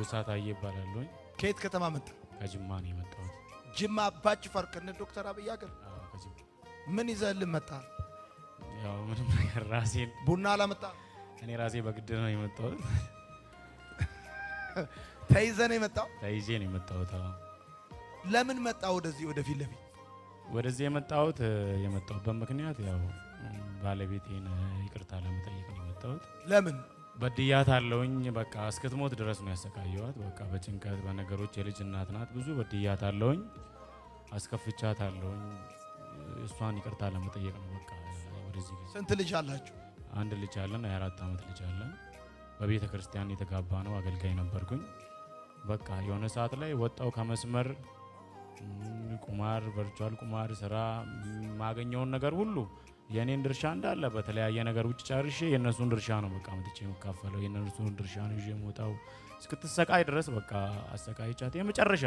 ሙሉሳት አየ ይባላልኝ። ከየት ከተማ መጣ? ከጅማ ነው የመጣሁት። ጅማ አባጅፋር ከነ ዶክተር አብይ አገር። ከጅማ ምን ይዘህልን መጣ? ያው ምንም ነገር ራሴን ቡና አላመጣ? እኔ ራሴ በግድ ነው የመጣሁት። ተይዘህ ነው የመጣው? ተይዤ ነው የመጣሁት። ለምን መጣ ወደዚህ ወደ ፊት ለፊት? ወደዚህ የመጣሁበት ምክንያት ያው ባለቤቴን ይቅርታ ለመጠየቅ ነው የመጣሁት። ለምን? በድያታለሁኝ። በቃ እስክትሞት ድረስ ነው ያሰቃየዋት። በቃ በጭንቀት በነገሮች የልጅ እናት ናት። ብዙ በድያታለሁኝ፣ አስከፍቻታለሁኝ። እሷን ይቅርታ ለመጠየቅ ነው በቃ ወደዚህ። ስንት ልጅ አላችሁ? አንድ ልጅ አለን፣ 24 ዓመት ልጅ አለን። በቤተ ክርስቲያን የተጋባ ነው። አገልጋይ ነበርኩኝ። በቃ የሆነ ሰዓት ላይ ወጣው ከመስመር። ቁማር፣ ቨርቹዋል ቁማር ስራ፣ ማገኘውን ነገር ሁሉ የኔን ድርሻ እንዳለ በተለያየ ነገር ውጭ ጨርሼ የነሱን ድርሻ ነው በቃ መጥቼ መካፈለው። የነሱን ድርሻ ነው ይዤ ሞታው እስክትሰቃይ ድረስ በቃ አሰቃይቻት። የመጨረሻ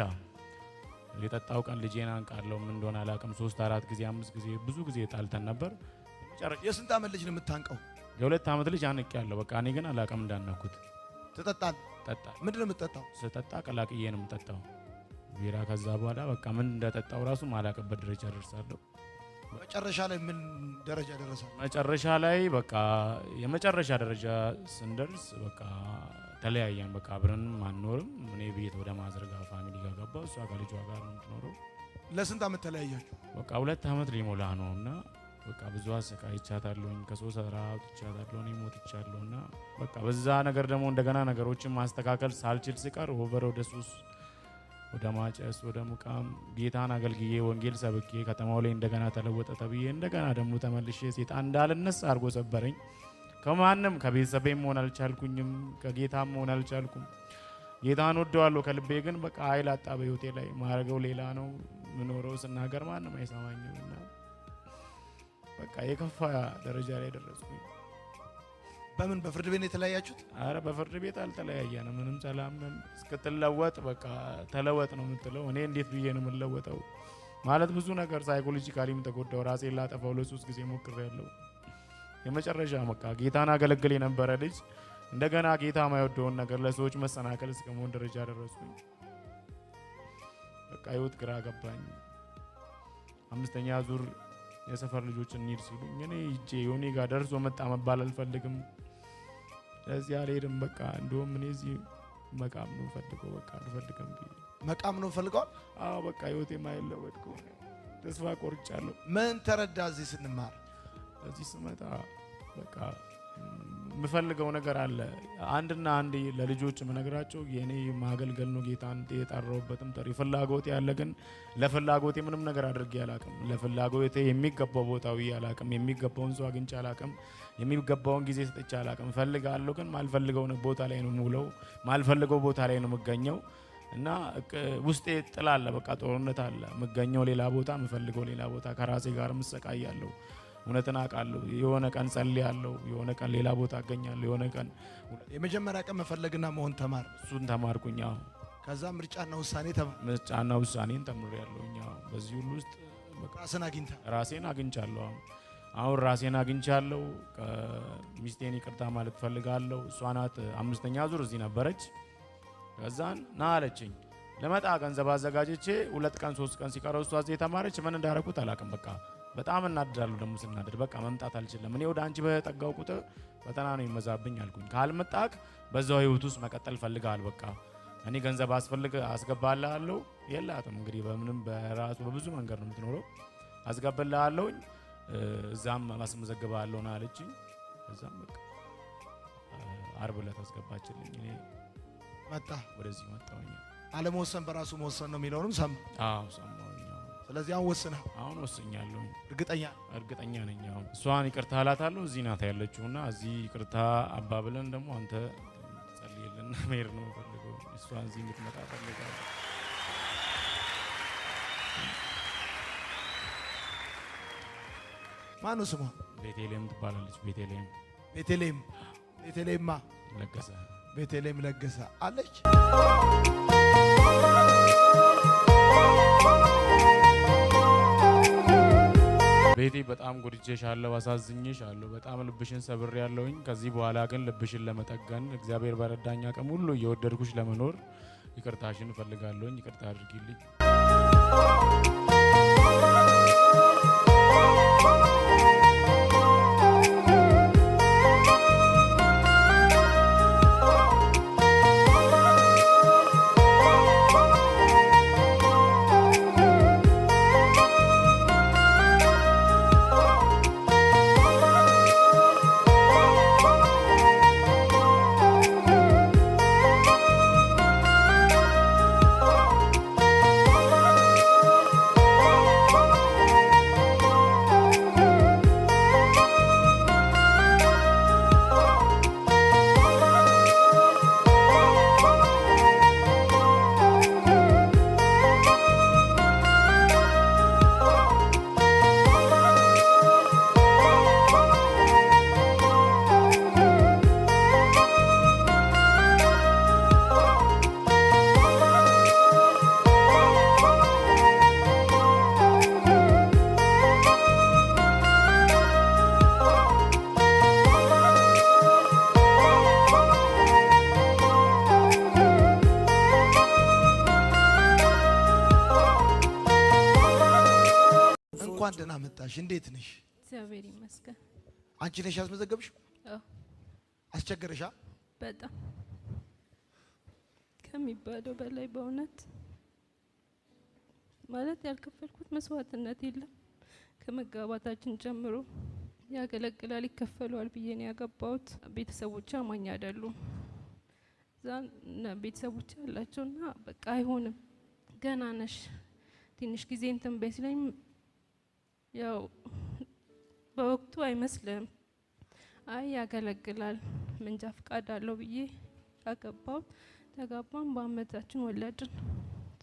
የጠጣው ቀን ልጄን አንቃለው ምን እንደሆነ አላውቅም። 3 4 ጊዜ 5 ጊዜ ብዙ ጊዜ ጣልተን ነበር። የመጨረሻ የስንት ዓመት ልጅ ነው የምታንቀው? የ2 ዓመት ልጅ አንቄያለሁ። በቃ እኔ ግን አላውቅም እንዳነኩት። ትጠጣል? ጠጣ። ምንድን ነው የምትጠጣው? ስጠጣ ቀላቅዬ ነው የምጠጣው ቢራ። ከዛ በኋላ በቃ ምን እንደጠጣው ራሱ ማላውቅበት ደረጃ ደርሳለሁ። መጨረሻ ላይ ምን ደረጃ ደረሳል? መጨረሻ ላይ በቃ የመጨረሻ ደረጃ ስንደርስ በቃ ተለያየን። በቃ አብረንም አንኖርም። እኔ ቤት ወደ ማዘርጋ ፋሚሊ ጋር ገባሁ። እሷ ከልጇ ጋር ነው የምትኖረው። ለስንት ዓመት ተለያያችሁ? በቃ 2 ዓመት ሊሞላ ነውና በቃ ብዙ አሰቃይቻታለሁኝ። ከሶስት ስራ አውጥቻታለሁ። እኔ ሞትቻለሁና በቃ በዛ ነገር ደግሞ እንደገና ነገሮችን ማስተካከል ሳልችል ሲቀር ኦቨር ወደ ሱስ፣ ወደ ማጨስ፣ ወደ ሙቃም ጌታን አገልግዬ ወንጌል ሰብኬ ከተማው ላይ እንደገና ተለወጠ ተብዬ እንደገና ደግሞ ተመልሼ ሴጣን እንዳልነሳ አድርጎ ሰበረኝ። ከማንም ከቤተሰቤም መሆን አልቻልኩኝም፣ ከጌታም መሆን አልቻልኩም። ጌታን ወደዋለሁ ከልቤ፣ ግን በቃ ኃይል አጣ በህይወቴ ላይ። ማረገው ሌላ ነው፣ ምኖረው ስናገር ማንም አይሰማኝምና በቃ የከፋ ደረጃ ላይ ደረስኩኝ። በምን በፍርድ ቤት የተለያያችሁት? አረ በፍርድ ቤት አልተለያየንም። ምንም ሰላም ነን። እስክትለወጥ በቃ ተለወጥ ነው የምትለው። እኔ እንዴት ብዬ ነው የምለወጠው? ማለት ብዙ ነገር ሳይኮሎጂካሊም ተጎዳው። ራሴን ላጠፋው ለ3 ጊዜ ሞክሬያለሁ። የመጨረሻ በቃ ጌታን አገለግል የነበረ ልጅ እንደገና ጌታ ማይወደውን ነገር ለሰዎች መሰናከል እስከመሆን ደረጃ ደረስኩኝ። በቃ ህይወት ግራ ገባኝ። 5ኛ ዙር የሰፈር ልጆች እንሂድ ሲሉኝ እኔ ሂጄ የሆነ ጋር ደርሶ መጣ መባል አልፈልግም። ለዚህ አልሄድም። በቃ እንደውም እኔ እዚህ መቃም ነው ፈልገው። በቃ አልፈልግም። መቃም ነው ፈልገው? አዎ በቃ ህይወቴ ማይለወጥ ከሆነ ተስፋ ቆርጫለሁ። ምን ተረዳ? እዚህ ስንማር እዚህ ስመጣ በቃ የምፈልገው ነገር አለ። አንድና አንድ ለልጆች የምነግራቸው የኔ ማገልገል ነው። ጌታን የጠራሁበትም ጠሪ ፍላጎቴ ያለ፣ ግን ለፍላጎቴ ምንም ነገር አድርጌ አላቅም። ለፍላጎቴ የሚገባው ቦታው አላቅም። የሚገባውን ሰው አግኝቼ አላቅም። የሚገባውን ጊዜ ሰጥቼ አላቅም። ፈልጋለሁ፣ ግን ማልፈልገው ቦታ ላይ ነው የምውለው። ማልፈልገው ቦታ ላይ ነው የምገኘው እና ውስጤ ጥላ አለ። በቃ ጦርነት አለ። የምገኘው ሌላ ቦታ፣ የምፈልገው ሌላ ቦታ። ከራሴ ጋር ምሰቃያለሁ። እውነትን አውቃለሁ። የሆነ ቀን ጸልያለሁ፣ የሆነ ቀን ሌላ ቦታ አገኛለሁ፣ የሆነ ቀን የመጀመሪያ ቀን መፈለግና መሆን ተማር። እሱን ተማርኩኝ። ከዛ ምርጫና ውሳኔ ተማር። ምርጫና ውሳኔን ተምሬያለሁኝ። በዚህ ሁሉ ውስጥ ራሴን አግኝቻለሁ። አሁን ራሴን አግኝቻለሁ። ሚስቴን ይቅርታ ማለት ፈልጋለሁ። እሷ ናት 5ኛ ዙር እዚህ ነበረች። ከዛን ና አለችኝ። ለመጣ ገንዘብ አዘጋጀቼ 2 ቀን 3 ቀን ሲቀረው እሷ እዚህ የተማረች ምን እንዳደረኩት አላውቅም። በቃ በጣም እናድዳለሁ። ደግሞ ስናድድ በቃ መምጣት አልችልም። እኔ ወደ አንቺ በጠጋው ቁጥር ፈተና ነው ይመዛብኝ አልኩኝ። ካልመጣክ በዛው ህይወት ውስጥ መቀጠል ፈልጋል። በቃ እኔ ገንዘብ አስገባልሃለሁ። የላትም እንግዲህ በምንም በራሱ በብዙ መንገድ ነው የምትኖረው። አስገባልሃለሁ፣ እዛም ማስመዘግባለሁ ና አለችኝ። ከዛም በቃ ዓርብ ዕለት አስገባችልኝ። እኔ መጣ ወደዚህ መጣሁኝ። አለመወሰን በራሱ መወሰን ነው የሚለውንም ሰማ። አዎ ሰማሁኝ። ስለዚህ አሁን ወስነህ? አሁን ወስኛለሁ። እርግጠኛ ነኝ። አሁን እሷን ይቅርታ አላታለሁ። እዚህ ናት ያለችውና እዚህ ይቅርታ አባብለን ደግሞ አንተ ጸልይልን መሄድ ነው ፈልገው። እሷን እዚህ እንድትመጣ ፈልጋለሁ። ማነው ስሟ? ቤተልሔም ትባላለች። ቤተልሔም ለገሰ። ቤተልሔም ለገሰ አለች። ቤቴ በጣም ጎድቼሻለሁ፣ አሳዝኜሻለሁ፣ በጣም ልብሽን ሰብሬያለሁኝ። ከዚህ በኋላ ግን ልብሽን ለመጠገን እግዚአብሔር በረዳኝ አቅም ሁሉ እየወደድኩሽ ለመኖር ይቅርታሽን እፈልጋለሁኝ። ይቅርታ አድርጊልኝ። እንኳን ደህና መጣሽ። እንዴት ነሽ? እግዚአብሔር ይመስገን። አንቺ ነሽ ያስመዘገብሽው? አዎ። አስቸገረሻ? በጣም ከሚባለው በላይ በእውነት ማለት ያልከፈልኩት መስዋዕትነት የለም። ከመጋባታችን ጀምሮ ያገለግላል ይከፈለዋል ብዬ ነው ያገባሁት። ቤተሰቦቼ አማኝ አይደሉም። ቤተሰቦቼ አላቸውና በቃ አይሆንም ገና ነሽ ትንሽ ጊዜ እንትን በይ ሲለኝ ያው በወቅቱ አይመስልም አይ ያገለግላል መንጃ ፈቃድ አለው ብዬ ያገባው። ተጋባን፣ በአመታችን ወለድን።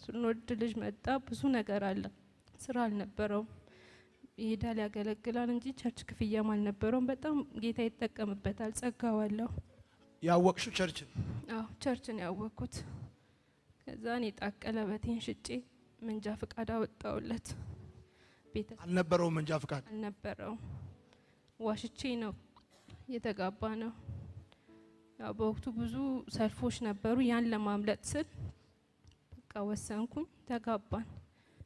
ስንወልድ ልጅ መጣ። ብዙ ነገር አለ። ስራ አልነበረውም። ይሄዳል ያገለግላል እንጂ ቸርች ክፍያም አልነበረውም። በጣም ጌታ ይጠቀምበታል። ጸጋው አለው። ያወቅሽው ቸርችን? አዎ ቸርችን ያወቅኩት። ከዛ እኔ ቀለበቴን ሽጬ መንጃ ፈቃድ አወጣውለት። አልነበረውም መንጃ ፈቃድ አልነበረውም። ዋሽቼ ነው የተጋባ ነው። ያው በወቅቱ ብዙ ሰልፎች ነበሩ። ያን ለማምለጥ ስል በቃ ወሰንኩኝ። ተጋባን።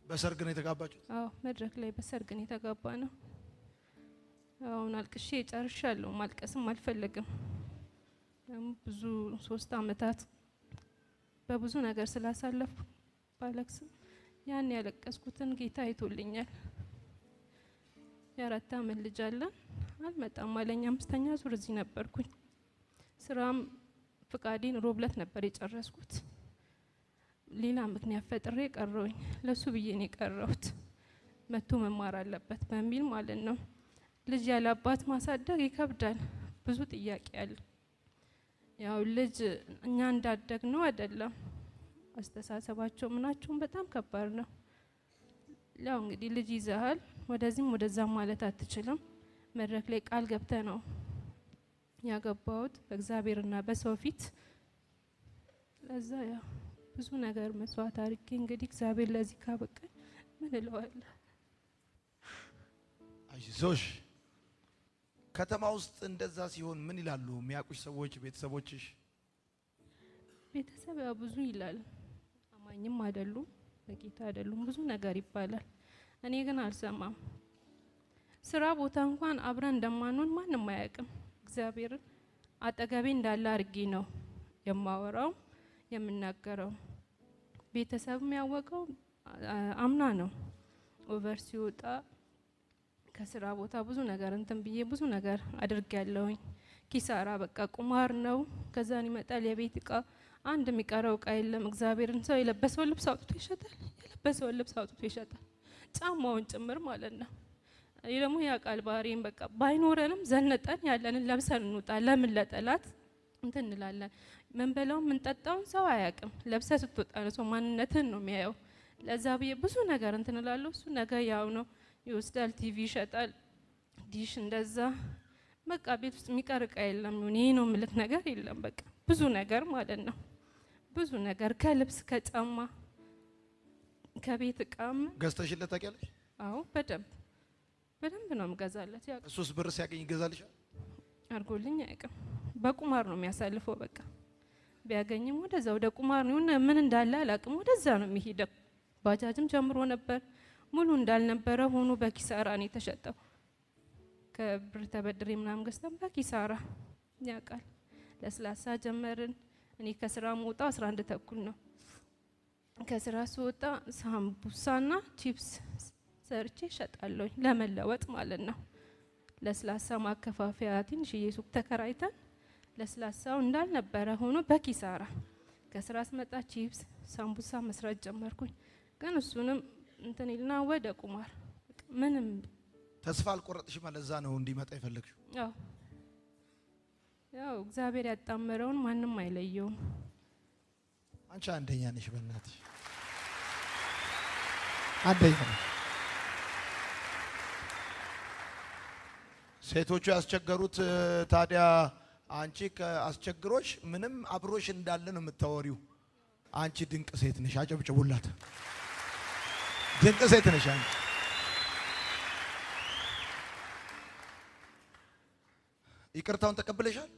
በሰርግ ነው የተጋባችሁት? አዎ መድረክ ላይ በሰርግ ነው የተጋባ ነው። አሁን አልቅሼ ጨርሻለሁ። ማልቀስም አልፈልግም። ብዙ 3 አመታት በብዙ ነገር ስላሳለፍ ባለቅስም ያን ያለቀስኩትን ጌታ አይቶልኛል። የ4 አመት ልጅ አለን። አልመጣም አለኝ። 5ኛ ዙር እዚህ ነበርኩኝ። ስራም ፍቃዴን ሮብለት ነበር የጨረስኩት። ሌላ ምክንያት ፈጥሬ ቀረውኝ። ለሱ ብዬ ነው የቀረሁት። መጥቶ መማር አለበት በሚል ማለት ነው። ልጅ ያለ አባት ማሳደግ ይከብዳል። ብዙ ጥያቄ አለ። ያው ልጅ እኛ እንዳደግ ነው አይደለም። አስተሳሰባቸው ምናቸውም በጣም ከባድ ነው። ያው እንግዲህ ልጅ ይዘሃል ወደዚህም ወደዛም ማለት አትችልም። መድረክ ላይ ቃል ገብተ ነው ያገባሁት በእግዚአብሔርና በሰው ፊት። ለዛ ያው ብዙ ነገር መስዋዕት አድርጌ እንግዲህ እግዚአብሔር ለዚህ ካበቃኝ ምን እለዋለሁ? አይዞሽ። ከተማ ውስጥ እንደዛ ሲሆን ምን ይላሉ የሚያውቁሽ ሰዎች፣ ቤተሰቦችሽ? ቤተሰብ ያው ብዙ ይላል። አማኝም አይደሉም፣ በጌታ አይደሉም፣ ብዙ ነገር ይባላል። እኔ ግን አልሰማም። ስራ ቦታ እንኳን አብረን እንደማንሆን ማንም አያውቅም። እግዚአብሔርን አጠገቤ እንዳለ አድርጌ ነው የማወራው የምናገረው። ቤተሰብም ያወቀው አምና ነው። ኦቨር ሲወጣ ከስራ ቦታ ብዙ ነገር እንትን ብዬ ብዙ ነገር አድርጌያለሁኝ። ኪሳራ በቃ ቁማር ነው። ከዛን ይመጣል የቤት እቃ፣ አንድ የሚቀረው እቃ የለም። እግዚአብሔርን ሰው የለበሰው ልብስ አውጥቶ ይሸጣል፣ የለበሰው ልብስ አውጥቶ ይሸጣል፣ ጫማውን ጭምር ማለት ነው። ይሄ ደግሞ ያቃል ባህሪን በቃ ባይኖረንም ዘነጠን ያለንን ለብሰን እንውጣ። ለምን ለጠላት እንትን እንላለን? ምን በላው ምን ጠጣውን ሰው አያውቅም። ለብሰ ስትወጣ ነው ሰው ማንነትን ነው የሚያየው። ለዛ ብዬ ብዙ ነገር እንትን እላለሁ። እሱ ነገር ያው ነው ይወስዳል፣ ቲቪ ይሸጣል፣ ዲሽ እንደዛ በቃ ቤት ውስጥ የሚቀር እቃ የለም። ይሄ ነው ምልክ ነገር የለም። በቃ ብዙ ነገር ማለት ነው። ብዙ ነገር ከልብስ ከጫማ ከቤት እቃም ገዝተሽለት ታውቂያለሽ? አዎ በደንብ በደንብ ነው የምገዛለት። ያ እሱስ ብር ሲያገኝ ይገዛልሻል? አድርጎልኝ አያውቅም። በቁማር ነው የሚያሳልፈው። በቃ ቢያገኝም ወደዛ ወደ ቁማር ነው። ምን እንዳለ አላውቅም። ወደዛ ነው የሚሄደው። ባጃጅም ጀምሮ ነበር። ሙሉ እንዳልነበረ ሆኖ በኪሳራ ነው የተሸጠው። ከብር ተበድሬ ምናምን ገዝተን በኪሳራ ያውቃል። ለስላሳ ጀመርን። እኔ ከስራ መውጣ 11 ተኩል ነው። ከስራ ስወጣ ሳምቡሳና ቺፕስ ሰርቼ እሸጣለሁ ለመለወጥ ማለት ነው። ለስላሳ ማከፋፈያ ትንሽዬ ሱቅ ተከራይተን ለስላሳው እንዳልነበረ ሆኖ በኪሳራ ከስራ ስመጣ ቺፕስ ሳምቡሳ መስራት ጀመርኩኝ። ግን እሱንም እንትን ይልና ወደ ቁማር ምንም ተስፋ አልቆረጥሽም። ለዛ ነው እንዲመጣ የፈለግሽው? ያው እግዚአብሔር ያጣመረውን ማንም አይለየውም። አንቺ አንደኛ ነሽ። በእናትሽ አንደኛ ነሽ። ሴቶቹ ያስቸገሩት ታዲያ አንቺ ከአስቸግሮሽ ምንም አብሮሽ እንዳለ ነው የምታወሪው። አንቺ ድንቅ ሴት ነሽ። አጨብጭቡላት። ድንቅ ሴት ነሽ አንቺ። ይቅርታውን ተቀብለሻል?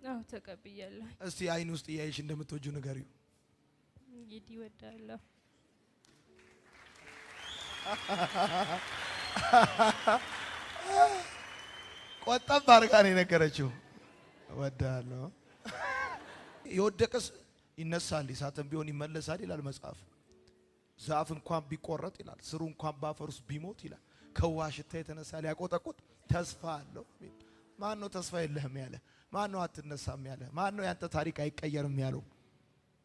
አዎ ተቀብያለሁ። እስቲ አይን ውስጥ እያይሽ እንደምትወጂው ንገሪው። እንግዲህ እወዳለሁ። ቆጠብ አድርጋ ነው የነገረችው። እወዳለሁ። የወደቀስ ይነሳል፣ እሳትም ቢሆን ይመለሳል ይላል መጽሐፍ። ዛፍ እንኳን ቢቆረጥ ይላል፣ ስሩ እንኳን ባፈር ውስጥ ቢሞት ይላል፣ ከውሃ ሽታ የተነሳ ሊያቆጠቁጥ ተስፋ አለው። ማን ነው ተስፋ የለህም ያለ? ማን ነው አትነሳም ያለ? ማን ነው ያንተ ታሪክ አይቀየርም ያለው?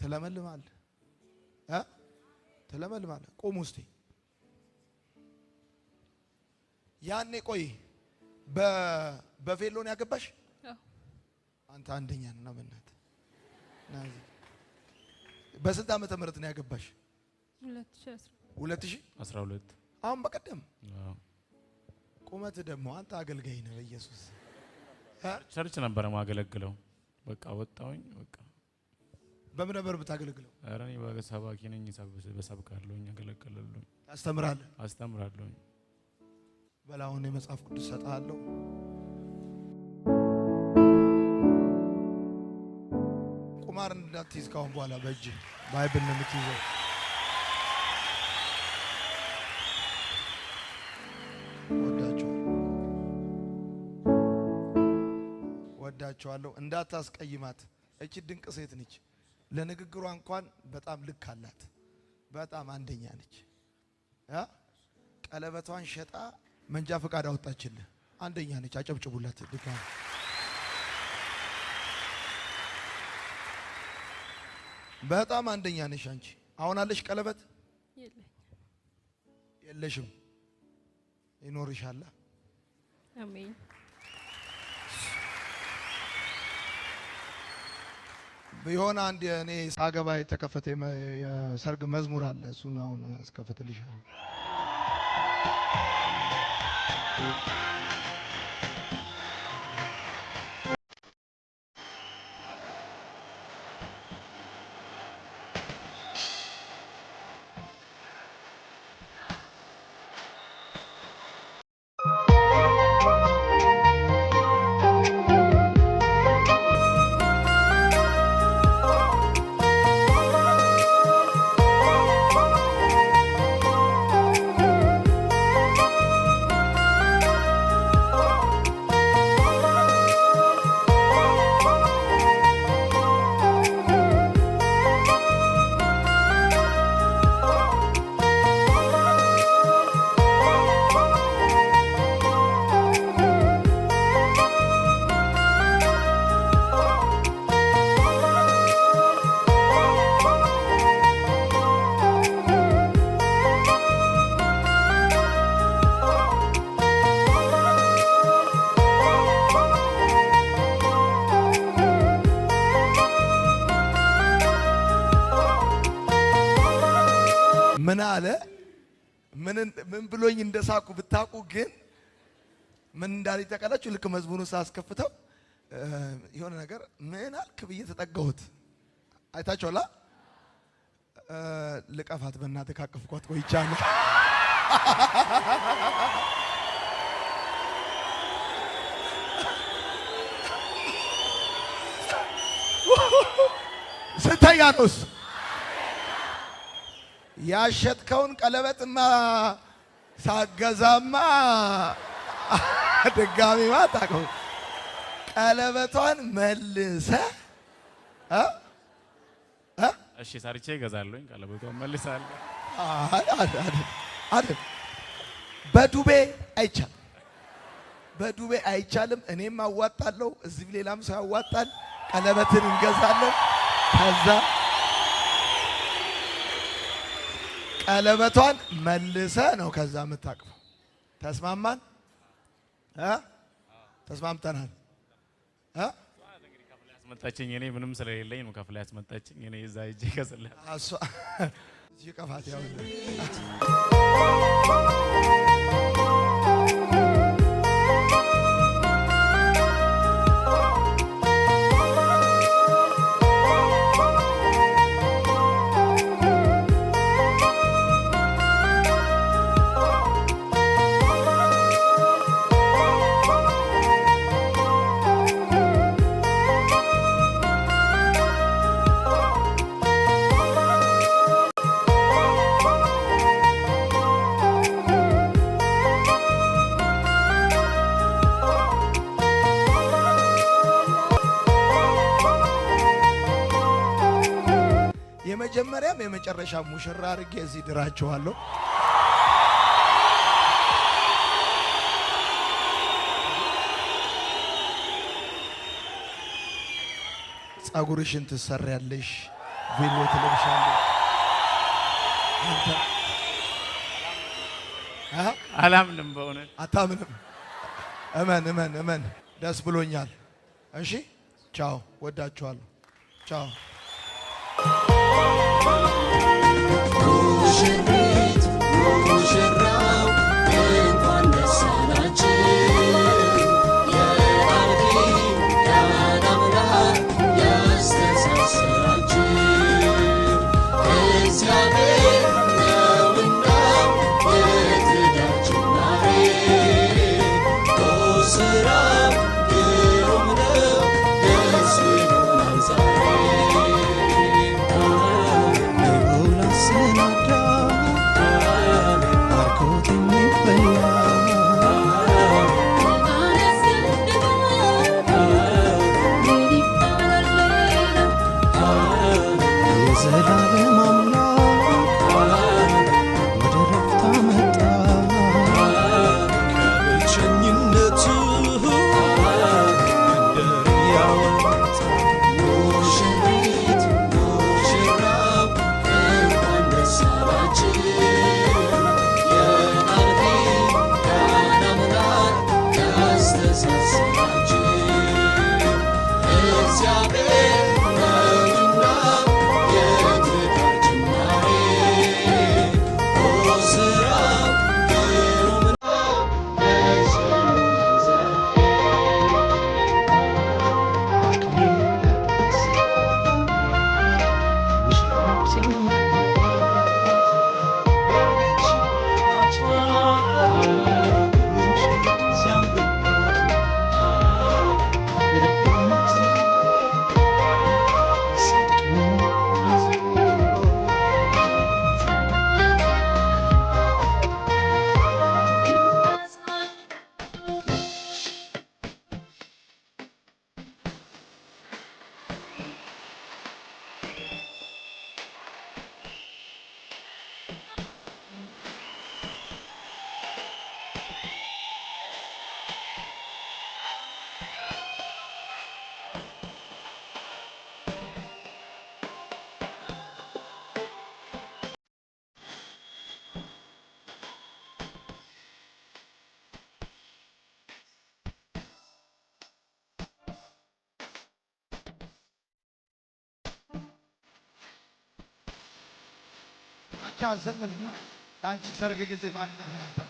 ትለመልማለህ ትለመልማለህ። ቁም ውስጥ ያኔ ቆይ በቬሎን ያገባሽ አንተ አንደኛ ነህ። በእናትህ በስንት ዓመተ ምህረት ነው ያገባሽ? 2012 አሁን በቀደም። ቁመት ደግሞ አንተ አገልጋይ ነህ። በኢየሱስ ቸርች ነበር ማገለግለው። በቃ ወጣሁኝ። በቃ በምን ነበር ብታገለግለው? ኧረ እኔ በሰባኪ ነኝ። በሰብካለሁኝ፣ አገለግላለሁኝ፣ አስተምራለሁኝ። በላውን የመጽሐፍ ቅዱስ ሰጣለሁ። ቁማር እንዳትይዝ ካሁን በኋላ በእጅ ባይብል ነው የምትይዘው። ወዳቸዋለሁ። እንዳታስቀይማት። እቺ ድንቅ ሴት ነች። ለንግግሯ እንኳን በጣም ልክ አላት። በጣም አንደኛ ነች። ቀለበቷን ሸጣ መንጃ ፈቃድ አወጣችልህ። አንደኛ ነች። አጨብጭቡላት። ድጋሚ በጣም አንደኛ ነሽ አንቺ። አሁን አለሽ ቀለበት? የለሽም። ይኖርሻል። አሜን። የሆነ አንድ እኔ ሳገባ የተከፈተ የሰርግ መዝሙር አለ። እሱን አሁን አስከፍትልሻለሁ። ምን አለ? ምን ብሎኝ እንደሳቁ ብታቁ። ግን ምን እንዳለ ተቀላችሁ። ልክ መዝሙሩን ሳስከፍተው የሆነ ነገር ምን አልክ ብዬ ተጠጋሁት። አይታችኋላ? ልቀፋት በእናትህ ካቀፍኳት ቆይቻለሁ። ስንተኛ ነውስ? ያሸጥከውን ቀለበትማ ሳገዛማ ድጋሚማ ታውቀው ቀለበቷን መልሰ እሺ ሰርቼ እገዛለሁኝ። ቀለበቷን መልሳለሁ። አይደል በዱቤ አይቻልም፣ በዱቤ አይቻልም። እኔም አዋጣለሁ፣ እዚህ ሌላም ሰው ያዋጣል። ቀለበትን እንገዛለን። ከዛ ቀለበቷን መልሰ ነው ከዛ የምታቅፈው። ተስማማን? ተስማምተናል? ያስመጣችኝ እኔ ምንም ስለሌለኝ ነው ከፍላ ያስመጣችኝ። እኔ እዛ ሂጄ ከስለ አሷ እዚህ ቀፋት ያው የመጀመሪያም የመጨረሻ ሙሽራ አድርጌ እዚህ ድራችኋለሁ። ጸጉርሽን ትሰሪያለሽ፣ ቬሎ ትለብሻለሽ። አላምንም፣ በእውነት አታምንም? እመን እመን እመን። ደስ ብሎኛል። እሺ ቻው፣ ወዳችኋለሁ። ቻው። ሙሽሪት ሙሽራው እንኳን ደስ አላችሁ፣ የአልፊን ዳን አምላክ ያስተሳስራችሁ። እግዚአብሔር ነውና የትዳር ጅማሬ፣ ስራው ግሩም ነው፣ ደስ ይሆናል ዛሬ። ዘመን አንቺ ሰርግ ጊዜ ማለት ነው።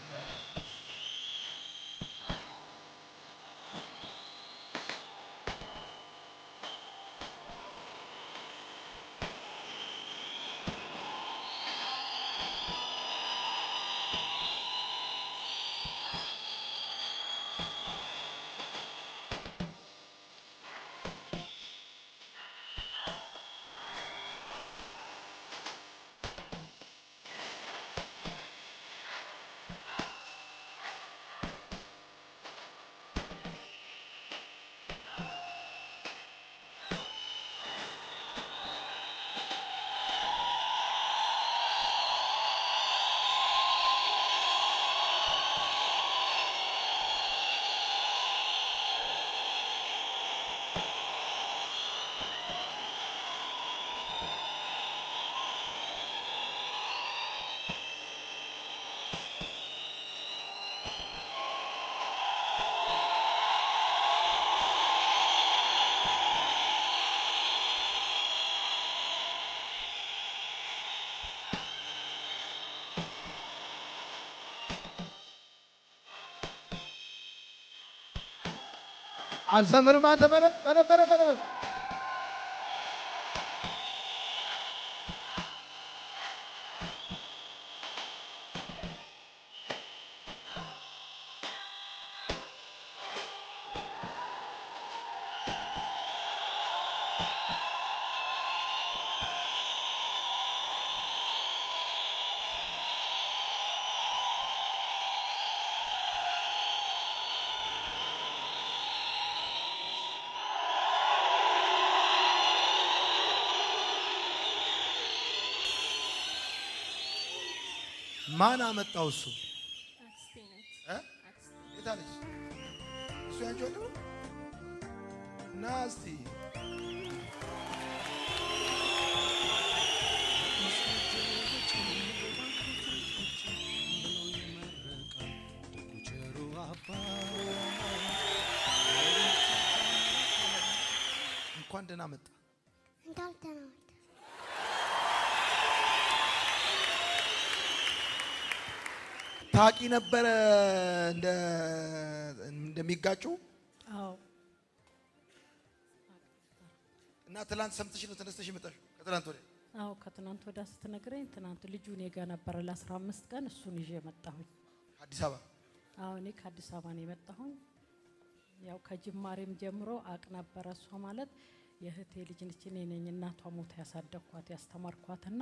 አልዘምርም አንተ በረ ማን አመጣው? እሱ የታለች? እሱ ያንቺ ወንድ ነው? ና እስቲ እንኳን ደህና መጣ። ታቂ ነበረ እንደሚጋጩ? አዎ። እና ትላንት ሰምተሽ ነው ተነስተሽ መጣሽ? ከትላንት ወዲያ? አዎ፣ ከትላንት ወዲያ ስትነግረኝ ትናንት ልጁ እኔ ጋር ነበረ ለ15 ቀን እሱን ይዤ መጣሁኝ። አዲስ አበባ? አዎ፣ እኔ ከአዲስ አበባ ነው የመጣሁኝ። ያው ከጅማሬም ጀምሮ አቅ ነበረ። እሷ ማለት የእህቴ ልጅ ነች። እኔ ነኝ እናቷ ሞታ ያሳደግኳት ያስተማርኳትና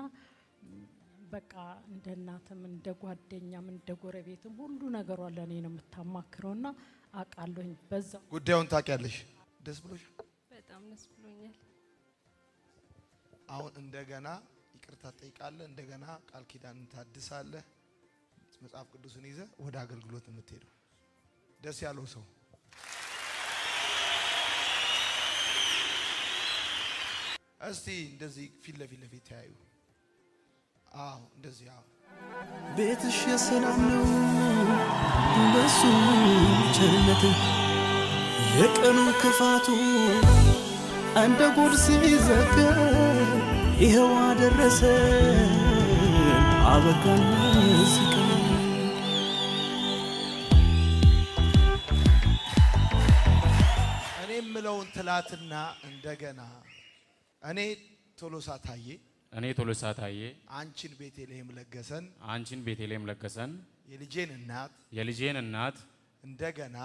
በቃ እንደ እናትም እንደ ጓደኛም እንደ ጎረቤትም ሁሉ ነገሯ ለኔ ነው የምታማክረውና አቃለሁኝ። በዛው ጉዳዩን ታውቂያለሽ። ደስ ብሎሽ? በጣም ደስ ብሎኛል። አሁን እንደገና ይቅርታ ጠይቃለህ፣ እንደገና ቃል ኪዳን ታድሳለህ። መጽሐፍ ቅዱስን ይዘህ ወደ አገልግሎት የምትሄደው ደስ ያለው ሰው እስቲ እንደዚህ ፊት ለፊት ተያዩ። አዎ እንደዚህ። አዎ ቤትሽ የሰላም ነው በሱ ቸርነት የቀኑ ክፋቱ እንደ ጉድ ሲዘጋ ይኸው አደረሰ አበቃን ሲቀር እኔ የምለውን ትላትና እንደገና እኔ ቶሎሳ ታዬ አንቺን ቤተልሔም ለገሰን የልጄን እናት እንደገና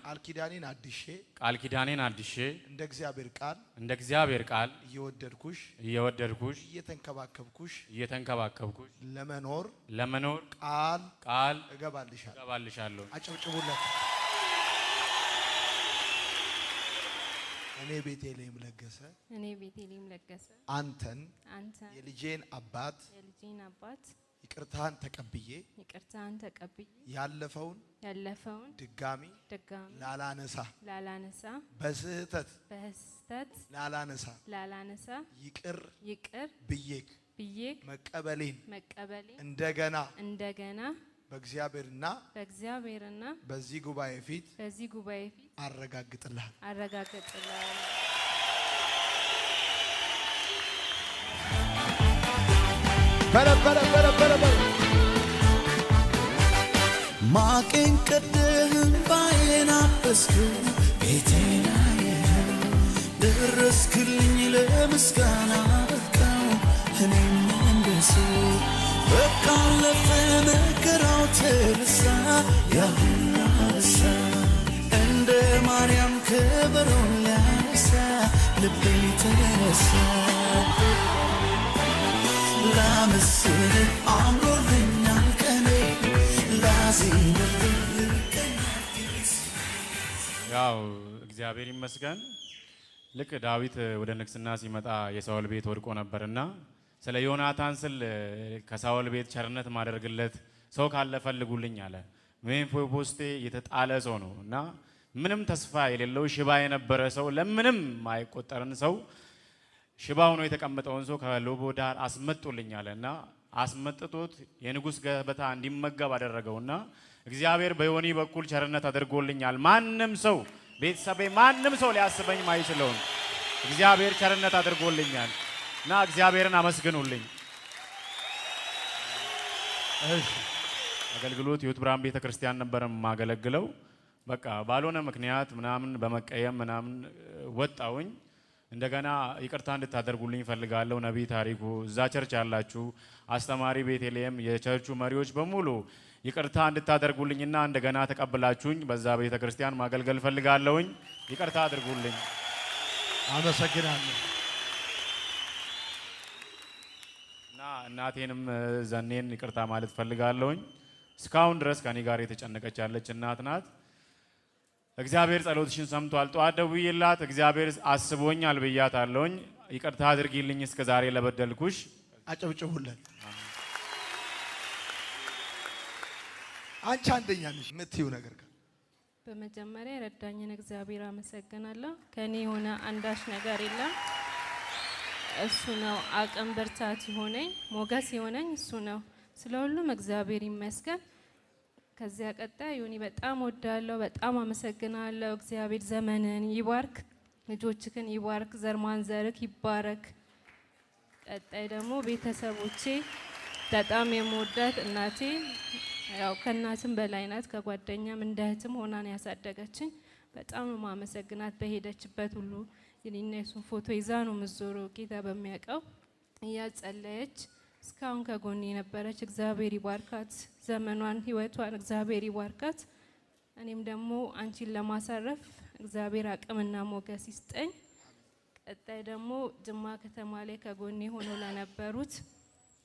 ቃል ኪዳኔን አድሼ እንደ እግዚአብሔር ቃል እየወደድኩሽ እየተንከባከብኩሽ ለመኖር ቃል እገባልሻለሁ። አጨብጭቡለት። እኔ ቤተልሔም ለገሰ አንተን የልጄን አባት ይቅርታን ተቀብዬ ያለፈውን ድጋሚ ላላነሳ በስህተት ላላነሳ ይቅር ብዬክ መቀበሌን እንደገና በእግዚአብሔርና በዚህ ጉባኤ ፊት አረጋግጥልሃል። ማቄን ቀደህም ባዬን አበስክው ቤቴን አየኸው ደረስክልኝ ለምስጋና በቃው እኔም እንደሰው በቃ አለፈ መከራው ተረሳ ያሁን አነሳ እንደ ማርያም ከበሮን ሊያነሳ ልቤ ተነሳ ላመስግን አምሮልኛል ቀኔ ላዜምልህ ያው እግዚአብሔር ይመስገን። ልክ ዳዊት ወደ ንግስና ሲመጣ የሳኦል ቤት ወድቆ ነበርና ስለ ዮናታን ስል ከሳኦል ቤት ቸርነት ማደርግለት ሰው ካለ ፈልጉልኝ አለ። ሜምፊቦስቴ የተጣለ ሰው ነው እና ምንም ተስፋ የሌለው ሽባ የነበረ ሰው ለምንም ማይቆጠርን ሰው ሽባ ሆኖ የተቀመጠውን ሰው ከሎቦ ዳር አስመጡልኝ አለና አስመጥቶት የንጉስ ገበታ እንዲመገብ አደረገውና እግዚአብሔር በዮኒ በኩል ቸርነት አድርጎልኛል። ማንም ሰው ቤተሰቤ ማንም ሰው ሊያስበኝ ማይችለውን እግዚአብሔር ቸርነት አድርጎልኛል እና እግዚአብሔርን አመስግኑልኝ። እሺ አገልግሎት ሕይወት ብርሃን ቤተክርስቲያን ነበር ማገለግለው። በቃ ባልሆነ ምክንያት ምናምን በመቀየም ምናምን ወጣውኝ። እንደገና ይቅርታ እንድታደርጉልኝ ፈልጋለሁ። ነቢይ ታሪኩ፣ እዛ ቸርች ያላችሁ አስተማሪ ቤተልሔም፣ የቸርቹ መሪዎች በሙሉ ይቅርታ እንድታደርጉልኝና እንደገና ተቀብላችሁኝ በዛ ቤተ ክርስቲያን ማገልገል ፈልጋለሁኝ። ይቅርታ አድርጉልኝ። አመሰግናለሁ። እና እናቴንም ዘኔን ይቅርታ ማለት ፈልጋለሁኝ። እስካሁን ድረስ ከኔ ጋር የተጨነቀች ያለች እናት ናት። እግዚአብሔር ጸሎትሽን ሰምቷል። ጠዋት ደውዬላት እግዚአብሔር አስቦኛል ብያታለሁኝ። ይቅርታ አድርጊልኝ እስከ ዛሬ ለበደልኩሽ። አጨብጭቡልን። አንቺ አንደኛ ነሽ የምትይው ነገር ካለ? በመጀመሪያ የረዳኝን እግዚአብሔር አመሰግናለሁ። ከኔ የሆነ አንዳች ነገር የለም። እሱ ነው አቅም ብርታት የሆነኝ ሞገስ የሆነኝ እሱ ነው። ስለሁሉም እግዚአብሔር ይመስገን። ከዚያ ቀጣይ ዮኒ በጣም ወዳለሁ፣ በጣም አመሰግናለሁ። እግዚአብሔር ዘመንን ይባርክ፣ ልጆችክን ይባርክ፣ ዘር ማንዘርክ ይባረክ። ቀጣይ ደግሞ ቤተሰቦቼ በጣም የምወዳት እናቴ፣ ያው ከእናትም በላይ ናት፣ ከጓደኛም እንደ እህትም ሆናን ያሳደገችኝ። በጣም ነው ማመሰግናት። በሄደችበት ሁሉ የኔና የሱን ፎቶ ይዛ ነው የምትዞረው። ጌታ በሚያውቀው እያጸለየች እስካሁን ከጎኔ የነበረች እግዚአብሔር ይባርካት፣ ዘመኗን ህይወቷን እግዚአብሔር ይባርካት። እኔም ደግሞ አንቺን ለማሳረፍ እግዚአብሔር አቅምና ሞገስ ይስጠኝ። ቀጣይ ደግሞ ጅማ ከተማ ላይ ከጎኔ ሆኖ ለነበሩት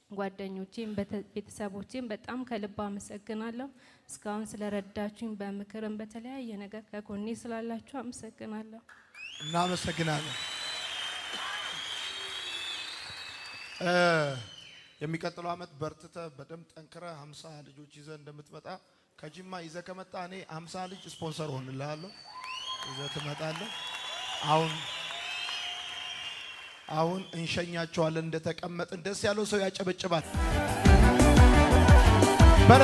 ጓደኞቼም ቤተሰቦቼም በጣም ከልብ አመሰግናለሁ። እስካሁን ስለረዳችሁኝ በምክርም በተለያየ ነገር ከጎኔ ስላላችሁ አመሰግናለሁ። እናመሰግናለን። የሚቀጥለው አመት በርትተ በደም ጠንክረ 50 ልጆች ይዘ እንደምትመጣ ከጅማ ይዘ ከመጣ እኔ 50 ልጅ ስፖንሰር ሆንልሃለሁ። ይዘ ትመጣለህ። አሁን እንሸኛቸዋለን። እንደተቀመጥን ደስ ያለው ሰው ያጨበጭባል። በረ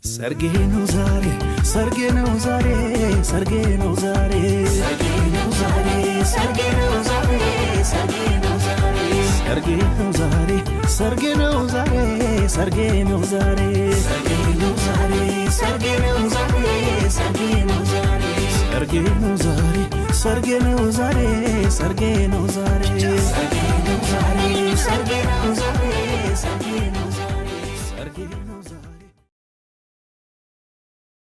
ሰርጌ ነው ዛሬ፣ ሰርጌ ነው ዛሬ፣ ሰርጌ ነው ዛሬ፣ ሰርጌ ነው ዛሬ፣ ሰርጌ ነው ዛሬ፣ ሰርጌ ነው ዛሬ፣ ሰርጌ ነው ዛሬ፣ ሰርጌ ነው ዛሬ፣ ሰርጌ ነው ዛሬ፣ ሰርጌ ነው ዛሬ፣ ሰርጌ ነው ዛሬ፣ ሰርጌ ነው ዛሬ፣ ሰርጌ ነው ዛሬ፣ ሰርጌ ነው ዛሬ፣ ሰርጌ ነው ዛሬ፣ ሰርጌ ነው ዛሬ፣ ሰርጌ ነው ዛሬ፣ ሰርጌ ነው ዛሬ፣ ሰርጌ ነው